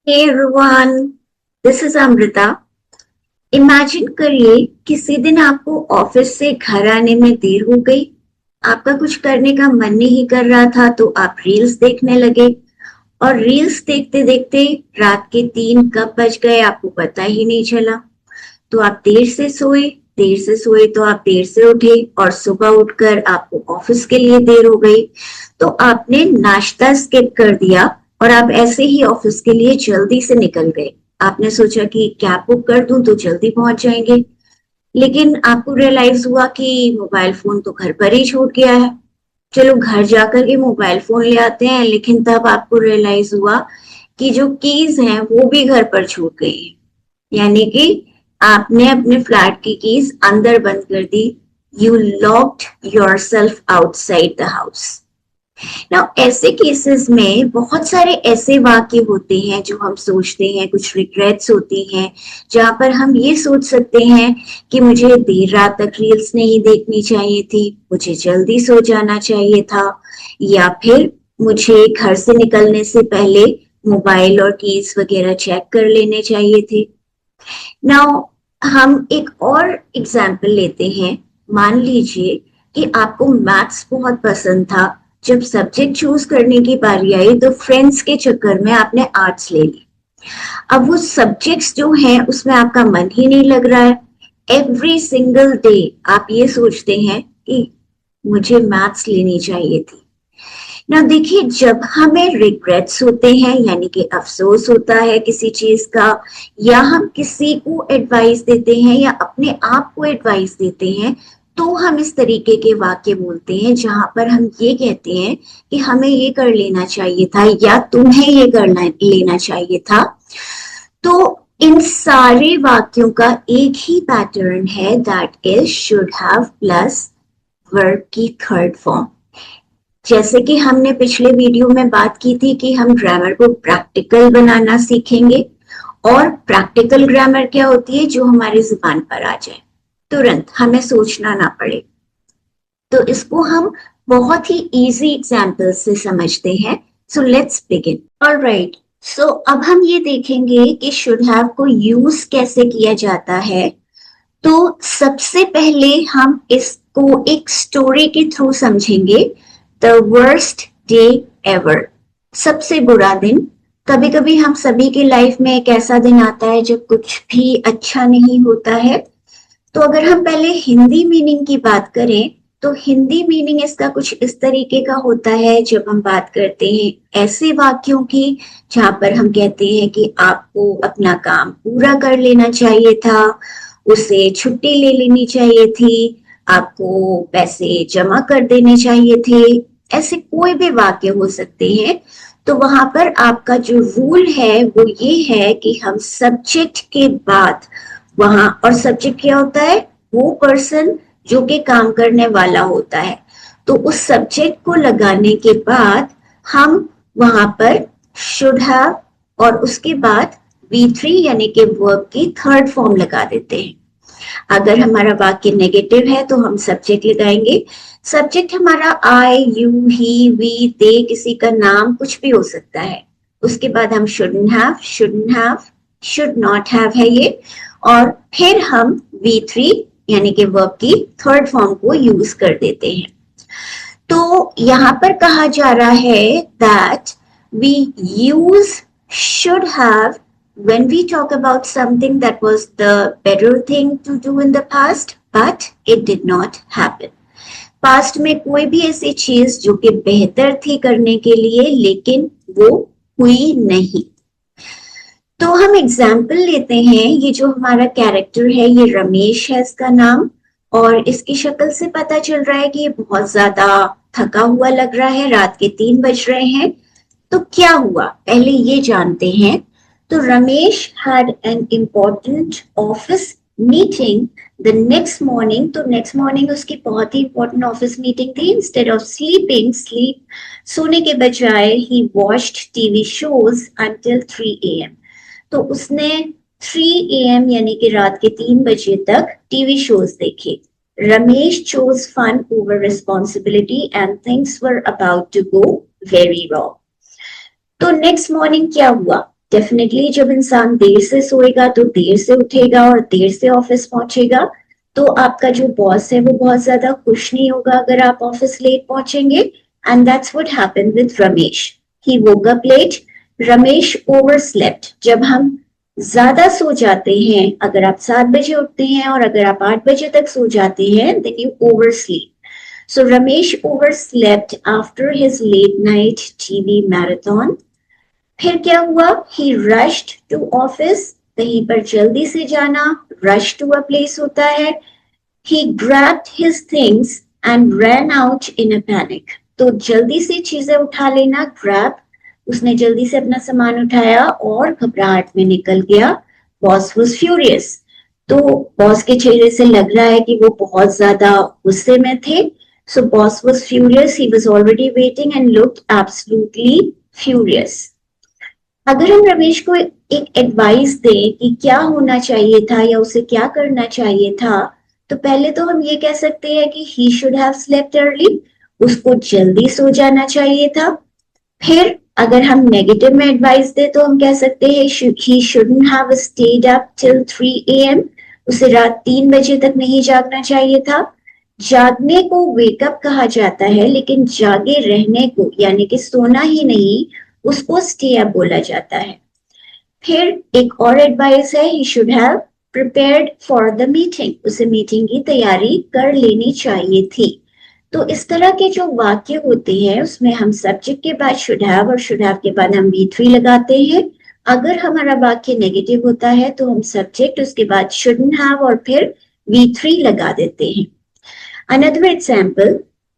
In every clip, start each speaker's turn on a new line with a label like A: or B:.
A: Hey everyone, this is Amrita. Imagine करिए किसी दिन आपको ऑफिस से घर आने में देर हो गई। आपका कुछ करने का मन नहीं कर रहा था तो आप रील्स देखने लगे और रील्स देखते देखते रात के 3 कब बज गए आपको पता ही नहीं चला। तो आप देर से सोए तो आप देर से उठे और सुबह उठकर आपको ऑफिस के लिए देर हो गई। तो आपने नाश्ता स्किप कर दिया और आप ऐसे ही ऑफिस के लिए जल्दी से निकल गए। आपने सोचा कि कैब बुक कर दूं तो जल्दी पहुंच जाएंगे, लेकिन आपको रियलाइज हुआ कि मोबाइल फोन तो घर पर ही छूट गया है। चलो घर जाकर के मोबाइल फोन ले आते हैं, लेकिन तब आपको रियलाइज हुआ कि जो कीज हैं वो भी घर पर छूट गई है। यानी कि आपने अपने फ्लैट की कीज अंदर बंद कर दी। You locked yourself outside the house. ना ऐसे केसेस में बहुत सारे ऐसे वाक्य होते हैं जो हम सोचते हैं, कुछ रिग्रेट्स होती हैं जहां पर हम ये सोच सकते हैं कि मुझे देर रात तक रील्स नहीं देखनी चाहिए थी, मुझे जल्दी सो जाना चाहिए था, या फिर मुझे घर से निकलने से पहले मोबाइल और कीज वगैरह चेक कर लेने चाहिए थे। नाउ हम एक और एग्जाम्पल लेते हैं। मान लीजिए कि आपको मैथ्स बहुत पसंद था। जब सब्जेक्ट चूज करने की बारी आई तो फ्रेंड्स के चक्कर में आपने आर्ट्स ले ली। अब वो सब्जेक्ट्स जो हैं उसमें आपका मन ही नहीं लग रहा है। एवरी सिंगल डे आप ये सोचते हैं कि मुझे मैथ्स लेनी चाहिए थी ना। देखिए, जब हमें रिग्रेट्स होते हैं यानी कि अफसोस होता है किसी चीज का, या हम किसी को एडवाइस देते हैं या अपने आप को एडवाइस देते हैं, तो हम इस तरीके के वाक्य बोलते हैं जहां पर हम ये कहते हैं कि हमें ये कर लेना चाहिए था या तुम्हें ये लेना चाहिए था। तो इन सारे वाक्यों का एक ही पैटर्न है, that is should have plus verb की थर्ड फॉर्म। जैसे कि हमने पिछले वीडियो में बात की थी कि हम ग्रामर को प्रैक्टिकल बनाना सीखेंगे। और प्रैक्टिकल ग्रामर क्या होती है? जो हमारी जुबान पर आ जाए, तुरंत हमें सोचना ना पड़े। तो इसको हम बहुत ही इजी एग्जाम्पल से समझते हैं। So let's begin. ऑलराइट, सो अब हम ये देखेंगे कि शुड हैव को यूज कैसे किया जाता है। तो सबसे पहले हम इसको एक स्टोरी के थ्रू समझेंगे। द वर्स्ट डे एवर, सबसे बुरा दिन। कभी कभी हम सभी के लाइफ में एक ऐसा दिन आता है जब कुछ भी अच्छा नहीं होता है। तो अगर हम पहले हिंदी मीनिंग की बात करें तो हिंदी मीनिंग इसका कुछ इस तरीके का होता है, जब हम बात करते हैं ऐसे वाक्यों की जहां पर हम कहते हैं कि आपको अपना काम पूरा कर लेना चाहिए था, उसे छुट्टी ले लेनी चाहिए थी, आपको पैसे जमा कर देने चाहिए थे, ऐसे कोई भी वाक्य हो सकते हैं। तो वहां पर आपका जो रूल है वो ये है कि हम सब्जेक्ट के बाद वहां, और सब्जेक्ट क्या होता है? वो पर्सन जो कि काम करने वाला होता है। तो उस सब्जेक्ट को लगाने के बाद हम वहां पर शुड हैव और उसके बाद V3 यानी कि वर्ब की थर्ड फॉर्म लगा देते हैं। अगर हमारा वाक्य नेगेटिव है तो हम सब्जेक्ट लगाएंगे। सब्जेक्ट हमारा आई, यू, ही, वी, दे, किसी का नाम कुछ भी हो सकता है। उसके बाद हम shouldn't have, should not have है ये, और फिर हम V3 यानी कि वर्ब की थर्ड फॉर्म को यूज कर देते हैं। तो यहां पर कहा जा रहा है that we use should have when we talk about something that was the better thing to do in the past, but it did not happen. Past में कोई भी ऐसी चीज जो कि बेहतर थी करने के लिए लेकिन वो हुई नहीं। तो हम एग्जाम्पल लेते हैं। ये जो हमारा कैरेक्टर है ये रमेश है इसका नाम, और इसकी शक्ल से पता चल रहा है कि ये बहुत ज्यादा थका हुआ लग रहा है। रात के 3 बज रहे हैं। तो क्या हुआ पहले ये जानते हैं। तो Ramesh had an important office meeting the next morning. तो नेक्स्ट मॉर्निंग उसकी बहुत ही इंपॉर्टेंट ऑफिस मीटिंग थी। इंस्टेड ऑफ स्लीप सोने के बजाय he watched TV shows until 3 AM। तो उसने 3 AM यानी कि रात के 3 बजे तक टीवी शोज देखे। Ramesh chose fun over responsibility and things were about to go very wrong। तो नेक्स्ट मॉर्निंग क्या हुआ? डेफिनेटली जब इंसान देर से सोएगा तो देर से उठेगा और देर से ऑफिस पहुंचेगा, तो आपका जो बॉस है वो बहुत ज्यादा खुश नहीं होगा अगर आप ऑफिस लेट पहुंचेंगे। And that's what happened with Ramesh. He woke up late. Ramesh overslept. जब हम ज्यादा सो जाते हैं, अगर आप 7 बजे उठते हैं और अगर आप 8 बजे तक सो जाते हैं, then you oversleep. So Ramesh overslept after his late night TV marathon. फिर क्या हुआ? He rushed to office. कहीं पर जल्दी से जाना, rush to a place होता है। He grabbed his things and ran out in a panic. तो जल्दी से चीजें उठा लेना, grab, उसने जल्दी से अपना सामान उठाया और घबराहट में निकल गया। Boss was furious. तो बॉस के चेहरे से लग रहा है कि वो बहुत ज्यादा गुस्से में थे। So boss was furious. He was already waiting and looked absolutely furious. अगर हम रमेश को एक एडवाइस दें कि क्या होना चाहिए था या उसे क्या करना चाहिए था, तो पहले तो हम ये कह सकते हैं कि he should have slept early. उसको जल्दी सो जाना चाहिए था। फिर अगर हम नेगेटिव में एडवाइस दें तो हम कह सकते हैं he shouldn't have stayed up till 3 AM. उसे रात 3 बजे तक नहीं जागना चाहिए था। जागने को वेकअप कहा जाता है, लेकिन जागे रहने को यानी कि सोना ही नहीं, उसको स्टे अप बोला जाता है। फिर एक और एडवाइस है, he should have prepared for the meeting. उसे मीटिंग की तैयारी कर लेनी चाहिए थी। तो इस तरह के जो वाक्य होते हैं उसमें हम सब्जेक्ट के बाद शुड हैव और शुड हैव के बाद हम V3 लगाते हैं। अगर हमारा वाक्य नेगेटिव होता है तो हम सब्जेक्ट, उसके बाद शुडंट हैव और फिर V3 लगा देते हैं। अनदर एग्जाम्पल,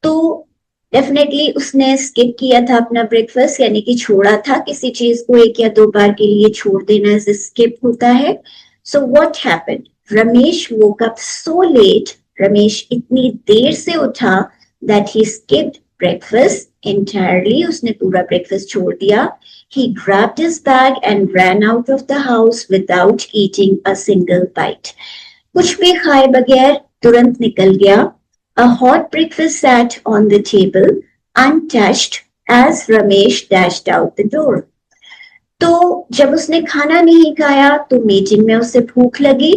A: तो डेफिनेटली उसने स्किप किया था अपना ब्रेकफास्ट, यानी कि छोड़ा था किसी चीज को 1 या 2 बार के लिए छोड़ देना जैसे स्किप होता है। So what happened? Ramesh woke up so let. Ramesh इतनी देर से उठा that he skipped breakfast entirely. उसने पूरा ब्रेकफास्ट छोड़ दिया। He grabbed his bag and ran out of the house without eating a single bite. कुछ भी खाए बगैर तुरंत निकल गया। A hot breakfast sat on the table, untouched, as Ramesh dashed out the door. तो जब उसने खाना नहीं खाया तो मीटिंग में उसे भूख लगी।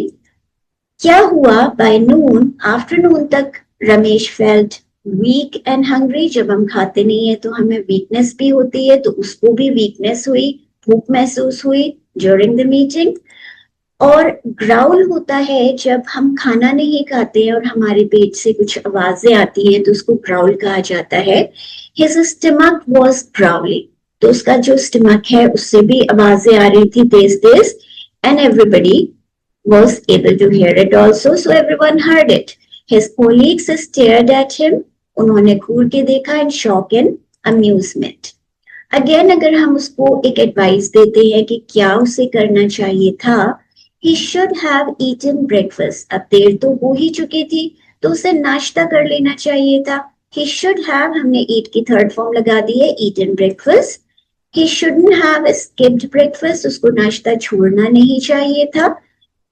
A: क्या हुआ? By noon, आफ्टरनून तक Ramesh felt weak and hungry. जब हम खाते नहीं है तो हमें वीकनेस भी होती है, तो उसको भी वीकनेस हुई, भूख महसूस हुई during the meeting. और ग्राउल होता है जब हम खाना नहीं खाते और हमारे पेट से कुछ आवाजें आती हैं, तो उसको ग्राउल कहा जाता है। His stomach was growling. तो उसका जो स्टमक है उससे भी आवाजें आ रही थी तेज तेज, and everybody was able to hear it also, so everyone heard it. His colleagues stared at him. उन्होंने घूर के देखा in shock and amusement. Again अगर हम उसको एक एडवाइस देते हैं कि क्या उसे करना चाहिए था, He should have eaten breakfast. अब देर तो हो ही चुकी थी तो उसे नाश्ता कर लेना चाहिए था। He should have, हमने eat की थर्ड फॉर्म लगा दी है, eaten breakfast. He shouldn't have skipped breakfast. उसको नाश्ता छोड़ना नहीं चाहिए था।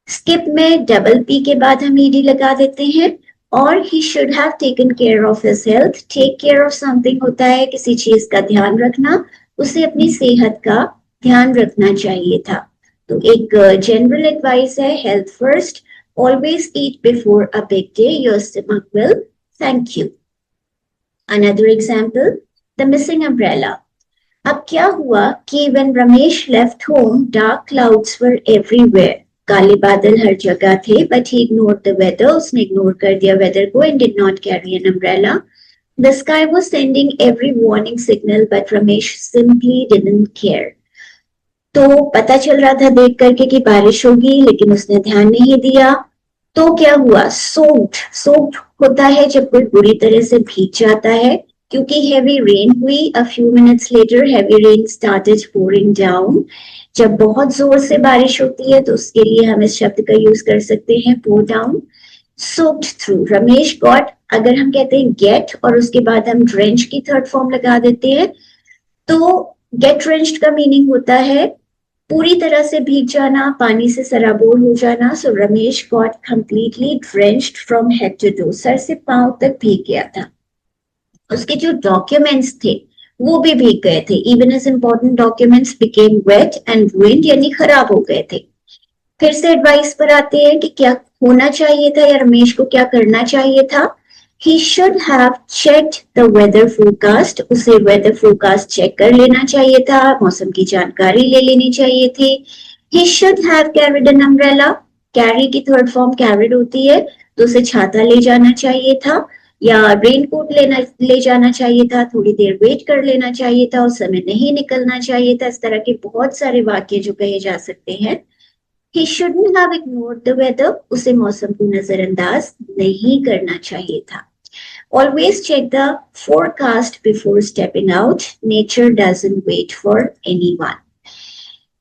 A: skip में डबल P के बाद हम ed लगा देते हैं। और he should have taken care of his health. Take care of something होता है किसी चीज का ध्यान रखना, उसे अपनी सेहत का ध्यान रखना चाहिए था। तो एक जनरल एडवाइस है, health first, always eat before a big day, your stomach will thank you. Another example, the missing umbrella. अब क्या हुआ कि when Ramesh left home, dark clouds were everywhere. काले बादल हर जगह थे, but he ignored the weather. उसने इग्नोर कर दिया वेदर को and did not carry an umbrella. The sky was sending every warning signal, but Ramesh simply didn't care. तो पता चल रहा था देख करके कि बारिश होगी, लेकिन उसने ध्यान नहीं दिया। तो क्या हुआ? सोक्ड होता है जब कोई बुरी तरह से भीग जाता है, क्योंकि हेवी रेन हुई। A few minutes later heavy rain started pouring down. जब बहुत जोर से बारिश होती है तो उसके लिए हम इस शब्द का यूज कर सकते हैं, pour down. Soaked through. Ramesh got, अगर हम कहते हैं get और उसके बाद हम drenched की थर्ड फॉर्म लगा देते हैं, तो get drenched का मीनिंग होता है पूरी तरह से भीग जाना, पानी से सराबोर हो जाना। So Ramesh got completely drenched from head to toe. सर से पांव तक भीग गया था। उसके जो डॉक्यूमेंट्स थे वो भी भीग गए थे। Even his important documents became wet and ruined, यानी खराब हो गए थे। फिर से एडवाइस पर आते हैं कि क्या होना चाहिए था या रमेश को क्या करना चाहिए था। He should have checked the weather forecast. उसे weather forecast चेक कर लेना चाहिए था, मौसम की जानकारी ले लेनी चाहिए थी। He should have carried an umbrella. Carry की थर्ड फॉर्म carried होती है, तो उसे छाता ले जाना चाहिए था या रेनकोट ले जाना चाहिए था, थोड़ी देर वेट कर लेना चाहिए था, उस समय नहीं निकलना चाहिए था। इस तरह के बहुत सारे वाक्य जो कहे जा सकते हैं। He shouldn't have ignored the weather. उसे मौसम को नजरअंदाज नहीं करना चाहिए था। Always check the forecast before stepping out. Nature doesn't wait for anyone.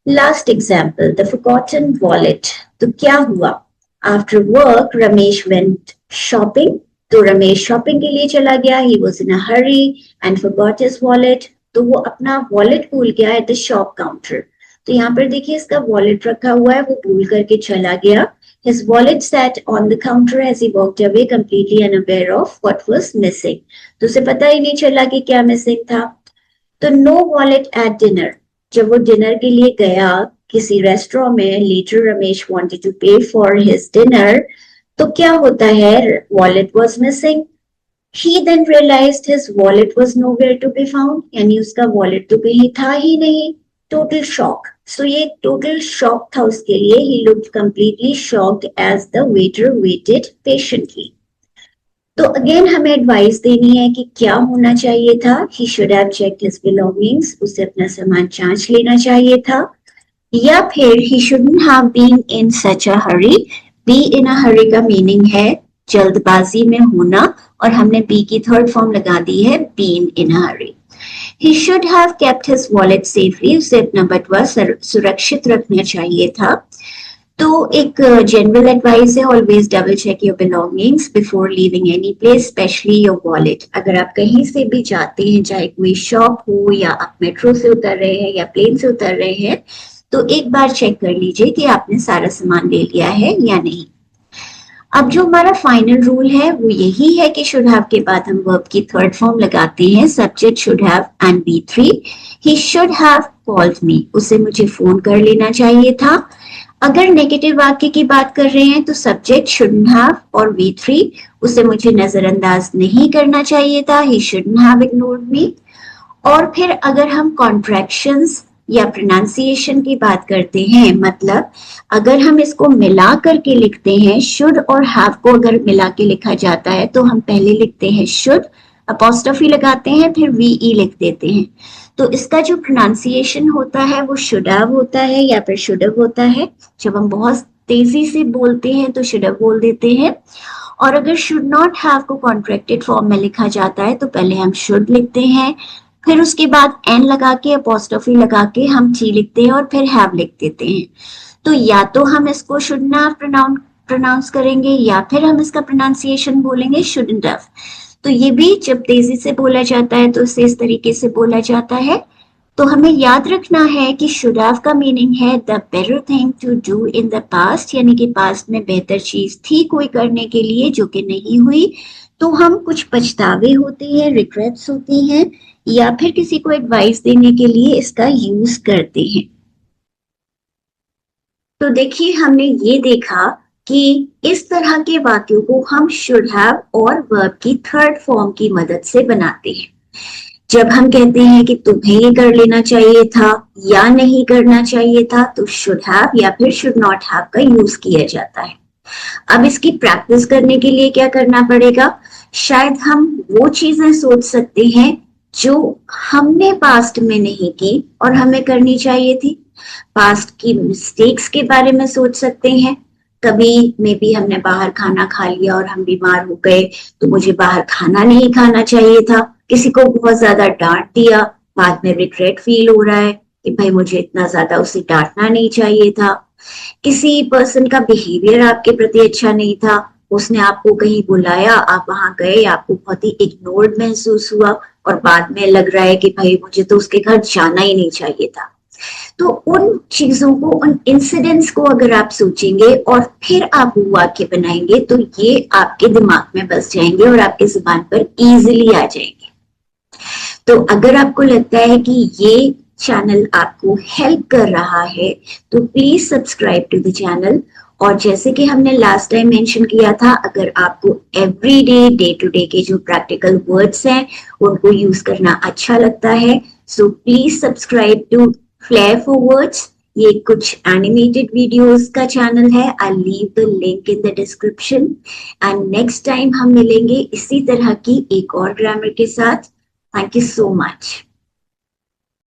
A: Last example, the forgotten wallet. तो क्या हुआ? After work, Ramesh went shopping. तो रमेश शॉपिंग के लिए चला गया। He was in a hurry and forgot his wallet. तो वो अपना वॉलेट भूल गया at the shop counter. तो यहाँ पर देखिए इसका वॉलेट रखा हुआ है, वो भूल करके चला गया। His wallet sat on the counter as he walked away, completely unaware of what was missing. तो उसे पता ही नहीं चला कि क्या मिसिंग था। तो no wallet at dinner. जब वो डिनर के लिए गया किसी रेस्टोरेंट में, later Ramesh wanted to pay for his dinner. तो क्या होता है? Wallet was missing. He then realized his wallet was nowhere to be found. यानी उसका वॉलेट तो कहीं था ही नहीं। Total shock. So ये total shock था उसके लिए। He looked completely shocked as the waiter waited patiently. तो अगेन हमें एडवाइस देनी है कि क्या होना चाहिए था। He should have checked his belongings. उसे अपना सामान जांच लेना चाहिए था। या फिर he shouldn't have been in such a hurry. Be in a hurry का मीनिंग है जल्दबाजी में होना, और हमने be की थर्ड फॉर्म लगा दी है been in a hurry. He should have kept his wallet safely. उसे अपना बटुआ सुरक्षित रखना चाहिए था। तो एक जनरल एडवाइस है, always double check your belongings before leaving any place, specially your wallet. अगर आप कहीं से भी जाते हैं, चाहे कोई शॉप हो या आप मेट्रो से उतर रहे हैं या प्लेन से उतर रहे हैं, तो एक बार चेक कर लीजिए कि आपने सारा सामान ले लिया है या नहीं। अब जो हमारा फाइनल रूल है वो यही है कि शुड हैव के बाद हम वर्ब की थर्ड फॉर्म लगाते हैं, subject should have and V3। He should have called me, उसे मुझे फोन कर लेना चाहिए था। अगर नेगेटिव वाक्य की बात कर रहे हैं तो सब्जेक्ट शुडंट हैव और V3, उसे मुझे नजरअंदाज नहीं करना चाहिए था। ही शुडंट हैव इग्नोर्ड मी। और फिर अगर हम कॉन्ट्रैक्शंस या प्रोनाउंसिएशन की बात करते हैं, मतलब अगर हम इसको मिला करके लिखते हैं, शुड और हैव को अगर मिला के लिखा जाता है तो हम पहले लिखते हैं शुड, अपॉस्ट्रोफी लगाते हैं, फिर VE लिख देते हैं। तो इसका जो प्रोनाउंसिएशन होता है वो शुड हैव होता है या फिर शुड हैव होता है। जब हम बहुत तेजी से बोलते हैं तो शुड हैव बोल देते हैं, और अगर शुड नॉट हैव को कॉन्ट्रैक्टेड फॉर्म में लिखा जाता है तो पहले हम शुड लिखते हैं, फिर उसके बाद एन लगा के अपॉस्ट्रोफी लगा के हम टी लिखते हैं और फिर हैव लिख देते हैं। तो या तो हम इसको शुड हैव प्रोनाउंस करेंगे या फिर हम इसका प्रोनाउंसिएशन बोलेंगे शुडंट हैव। तो ये भी जब तेजी से बोला जाता है तो इसे इस तरीके से बोला जाता है। तो हमें याद रखना है कि शुड हैव का मीनिंग है the better thing to do in the past, यानी कि पास्ट में बेहतर चीज थी कोई करने के लिए जो कि नहीं हुई, तो हम कुछ पछतावे होते हैं, रिग्रेट्स होती हैं, या फिर किसी को एडवाइस देने के लिए इसका यूज करते हैं। तो देखिए हमने ये देखा कि इस तरह के वाक्यों को हम शुड हैव और वर्ब की थर्ड फॉर्म की मदद से बनाते हैं। जब हम कहते हैं कि तुम्हें ये कर लेना चाहिए था या नहीं करना चाहिए था, तो शुड हैव या फिर शुड नॉट हैव का यूज किया जाता है। अब इसकी प्रैक्टिस करने के लिए क्या करना पड़ेगा? शायद हम वो चीजें सोच सकते हैं जो हमने पास्ट में नहीं की और हमें करनी चाहिए थी। पास्ट की मिस्टेक्स के बारे में सोच सकते हैं। कभी मे बी हमने बाहर खाना खा लिया और हम बीमार हो गए, तो मुझे बाहर खाना नहीं खाना चाहिए था। किसी को बहुत ज्यादा डांट दिया, बाद में रिग्रेट फील हो रहा है कि भाई मुझे इतना ज्यादा उसे डांटना नहीं चाहिए था। किसी पर्सन का बिहेवियर आपके प्रति अच्छा नहीं था, उसने आपको कहीं बुलाया, आप वहां गए, आपको बहुत ही इग्नोर्ड महसूस हुआ और बाद में लग रहा है कि भाई मुझे तो उसके घर जाना ही नहीं चाहिए था। तो उन चीजों को, उन इंसिडेंट्स को अगर आप सोचेंगे और फिर आप वो वाक्य बनाएंगे तो ये आपके दिमाग में बस जाएंगे और आपके जुबान पर इजीली आ जाएंगे। तो अगर आपको लगता है कि ये चैनल आपको हेल्प कर रहा है तो please subscribe to the channel. और जैसे कि हमने लास्ट टाइम मेंशन किया था, अगर आपको एवरीडे डे टू डे के जो प्रैक्टिकल वर्ड्स हैं उनको यूज करना अच्छा लगता है, so please subscribe to Flair for Words. ये कुछ एनिमेटेड वीडियोस का चैनल है, I leave the link in the description. And next time हम मिलेंगे इसी तरह की एक और ग्रामर के साथ। Thank you so much.